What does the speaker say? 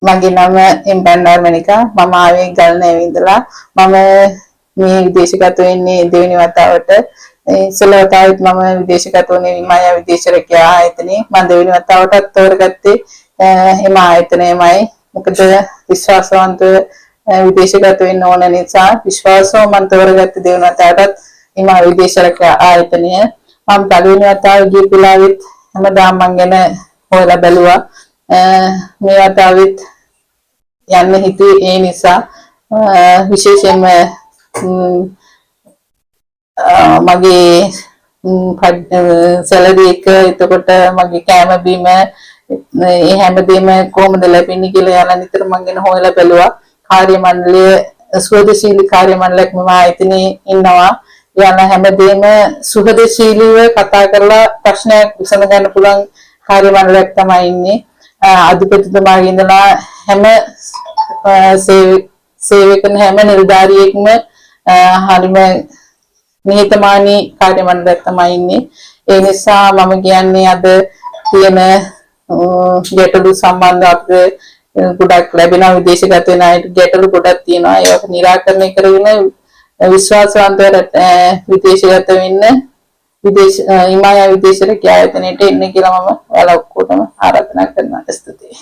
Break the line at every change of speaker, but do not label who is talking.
මගේ නම එම්බන්නාර් මණිකා. මම ආවේ ගල්නැවේ ඉඳලා. මම මේ විදේශගත වෙන්නේ දෙවෙනි වතාවට. ඉස්සෙල්ලා වතාවෙත් මම විදේශගත වුණේ විමායා විදේශ රැකියා ආයතනයේ. මම දෙවෙනි වතාවටත් තෝරගත්තේ එම ආයතනයමයි. මොකද විශ්වාසවන්ත විදේශගත වෙන්න ඕන නිසා විශ්වාසව මම තෝරගත්තේ දෙවෙනි වතාවටත් එම විදේශ රැකියා ආයතනය. මම පළවෙනි වතාවේ ගිය වෙලාවෙත් හැමදාම මම ගැන හොයලා බැලුවා. මේ වතාවෙත් යන්න හිතුවේ ඒ නිසා විශේෂයෙන්ම මගේ සැලරි එක එතකොට මගේ කෑම බීම ඒ හැමදේම කොහොමද ලැබෙන්නේ කියලා යන නිතර මම ගැන හොයලා බැලුවා. කාර්ය මණ්ඩලය ස්වදේශීය කාර්ය මණ්ඩලයක් මම ආයතනයේ ඉන්නවා. යන හැමදේම සුහදශීලීව කතා කරලා ප්‍රශ්නයක් විසඳ ගන්න පුළුවන් කාර්ය මණ්ඩලයක් තමයි ඉන්නේ. අධිපතිතුමාගේ ඉඳලා හැම සේවය කරන හැම නිලධාරියෙක්ම හරිම නිහතමානී කාර්ය මණ්ඩලයක් තමයි ඉන්නේ. ඒ නිසා මම කියන්නේ අද තියෙන ගැටලු සම්බන්ධව අපිට ගොඩක් ලැබෙනවා විදේශගත වෙන අයට ගැටලු ගොඩක් තියෙනවා. ඒක निराකරණය කරගෙන විශ්වාසවන්තව විදේශගත වෙන්න හිමායා විදේශ රැකියා ආයතනයට එන්න කියලා මම ඔයාලා ඔක්කොටම ආරාධනා කරනවා. ස්තුතියි.